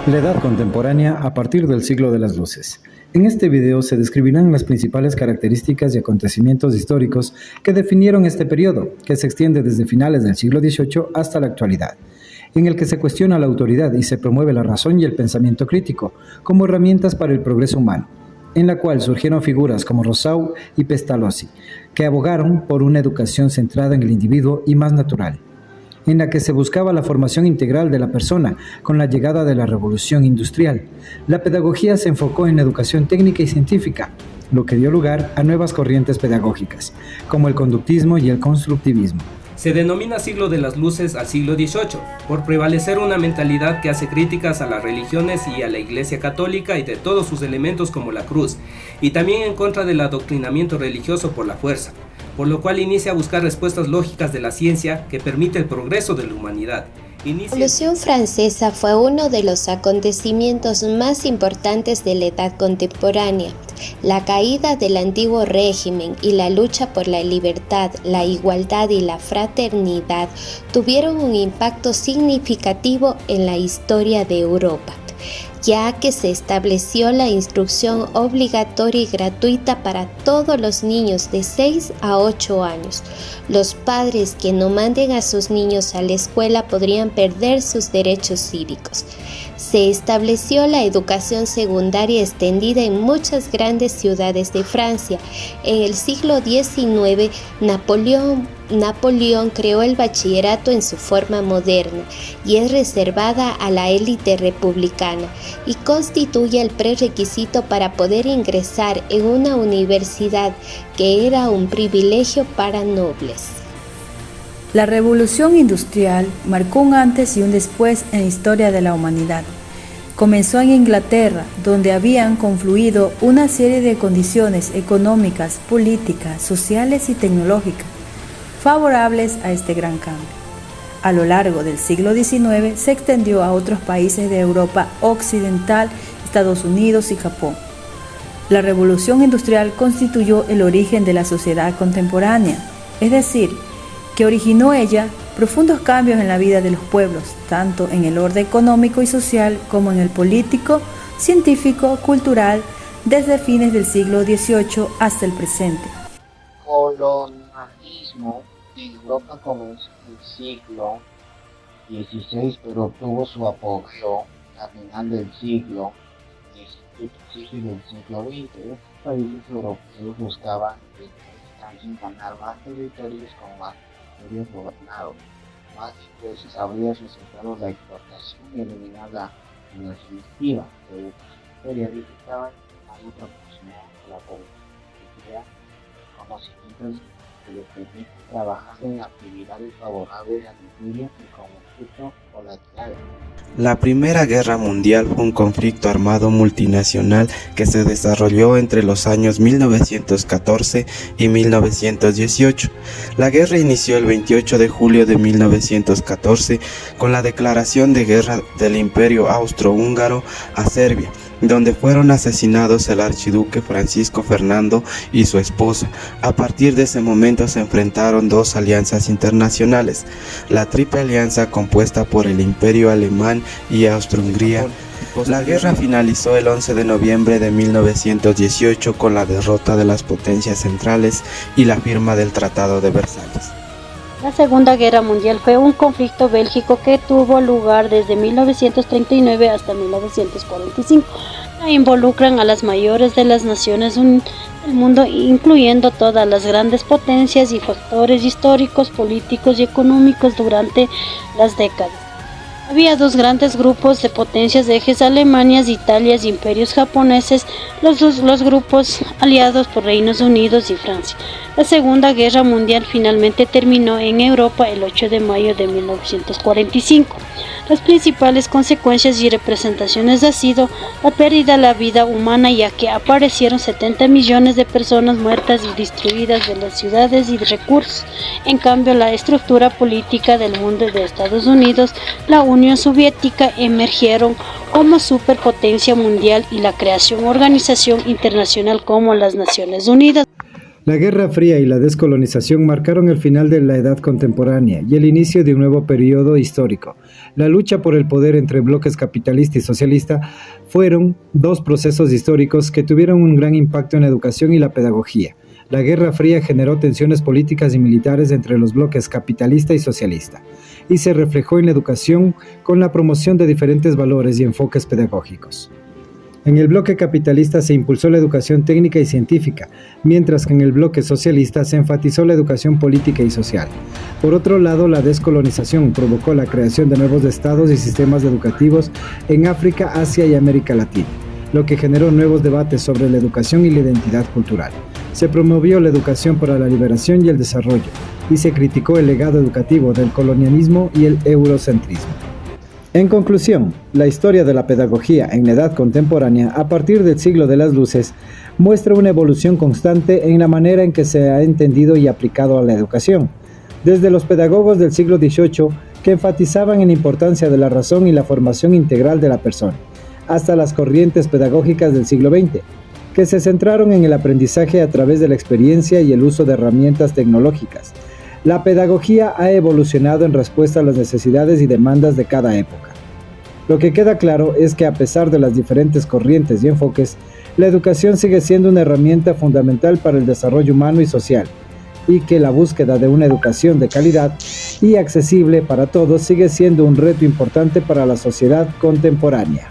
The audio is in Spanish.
La edad contemporánea a partir del siglo de las luces. En este video se describirán las principales características y acontecimientos históricos que definieron este periodo, que se extiende desde finales del siglo XVIII hasta la actualidad, en el que se cuestiona la autoridad y se promueve la razón y el pensamiento crítico como herramientas para el progreso humano, en la cual surgieron figuras como Rousseau y Pestalozzi, que abogaron por una educación centrada en el individuo y más natural, en la que se buscaba la formación integral de la persona con la llegada de la revolución industrial. La pedagogía se enfocó en la educación técnica y científica, lo que dio lugar a nuevas corrientes pedagógicas, como el conductismo y el constructivismo. Se denomina siglo de las luces al siglo XVIII, por prevalecer una mentalidad que hace críticas a las religiones y a la Iglesia Católica y de todos sus elementos como la cruz, y también en contra del adoctrinamiento religioso por la fuerza, por lo cual inicia a buscar respuestas lógicas de la ciencia que permite el progreso de la humanidad. La Revolución Francesa fue uno de los acontecimientos más importantes de la edad contemporánea. La caída del antiguo régimen y la lucha por la libertad, la igualdad y la fraternidad tuvieron un impacto significativo en la historia de Europa, ya que se estableció la instrucción obligatoria y gratuita para todos los niños de 6 a 8 años. Los padres que no manden a sus niños a la escuela podrían perder sus derechos cívicos. Se estableció la educación secundaria extendida en muchas grandes ciudades de Francia. En el siglo XIX, Napoleón creó el bachillerato en su forma moderna y es reservada a la élite republicana y constituye el prerequisito para poder ingresar en una universidad que era un privilegio para nobles. La revolución industrial marcó un antes y un después en la historia de la humanidad. Comenzó en Inglaterra, donde habían confluido una serie de condiciones económicas, políticas, sociales y tecnológicas favorables a este gran cambio. A lo largo del siglo XIX se extendió a otros países de Europa Occidental, Estados Unidos y Japón. La revolución industrial constituyó el origen de la sociedad contemporánea, es decir, que originó ella profundos cambios en la vida de los pueblos, tanto en el orden económico y social como en el político, científico, cultural, desde fines del siglo XVIII hasta el presente. Colonialismo en Europa comenzó en el siglo XVI, pero obtuvo su apogeo a final del siglo XVII y del siglo XX. Los países europeos buscaban también ganar más territorios con más territorios gobernados. Más ingresos habría resultado la exportación y eliminar la migración activa. Periodificaban a otra persona la política, conocimientos que les permiten trabajar en actividades favorables a la industria y como efecto colateral. La Primera Guerra Mundial fue un conflicto armado multinacional que se desarrolló entre los años 1914 y 1918. La guerra inició el 28 de julio de 1914 con la declaración de guerra del Imperio Austrohúngaro a Serbia, donde fueron asesinados el archiduque Francisco Fernando y su esposa. A partir de ese momento se enfrentaron dos alianzas internacionales, la Triple Alianza compuesta por el Imperio Alemán y Austro-Hungría. La guerra finalizó el 11 de noviembre de 1918 con la derrota de las potencias centrales y la firma del Tratado de Versalles. La Segunda Guerra Mundial fue un conflicto bélico que tuvo lugar desde 1939 hasta 1945. Involucran a las mayores de las naciones del mundo, incluyendo todas las grandes potencias y factores históricos, políticos y económicos durante las décadas. Había dos grandes grupos de potencias de ejes: Alemania, Italia y imperios japoneses, los grupos aliados por Reinos Unidos y Francia. La Segunda Guerra Mundial finalmente terminó en Europa el 8 de mayo de 1945. Las principales consecuencias y representaciones ha sido la pérdida de la vida humana, ya que aparecieron 70 millones de personas muertas y destruidas de las ciudades y de recursos. En cambio, la estructura política del mundo de Estados Unidos, la Unión Soviética emergieron como superpotencia mundial y la creación de organización internacional como las Naciones Unidas. La Guerra Fría y la descolonización marcaron el final de la Edad Contemporánea y el inicio de un nuevo periodo histórico. La lucha por el poder entre bloques capitalista y socialista fueron dos procesos históricos que tuvieron un gran impacto en la educación y la pedagogía. La Guerra Fría generó tensiones políticas y militares entre los bloques capitalista y socialista, y se reflejó en la educación con la promoción de diferentes valores y enfoques pedagógicos. En el bloque capitalista se impulsó la educación técnica y científica, mientras que en el bloque socialista se enfatizó la educación política y social. Por otro lado, la descolonización provocó la creación de nuevos estados y sistemas educativos en África, Asia y América Latina, lo que generó nuevos debates sobre la educación y la identidad cultural. Se promovió la educación para la liberación y el desarrollo, y se criticó el legado educativo del colonialismo y el eurocentrismo. En conclusión, la historia de la pedagogía en la edad contemporánea, a partir del siglo de las luces, muestra una evolución constante en la manera en que se ha entendido y aplicado a la educación. Desde los pedagogos del siglo XVIII, que enfatizaban en la importancia de la razón y la formación integral de la persona, hasta las corrientes pedagógicas del siglo XX, que se centraron en el aprendizaje a través de la experiencia y el uso de herramientas tecnológicas. La pedagogía ha evolucionado en respuesta a las necesidades y demandas de cada época. Lo que queda claro es que a pesar de las diferentes corrientes y enfoques, la educación sigue siendo una herramienta fundamental para el desarrollo humano y social, y que la búsqueda de una educación de calidad y accesible para todos sigue siendo un reto importante para la sociedad contemporánea.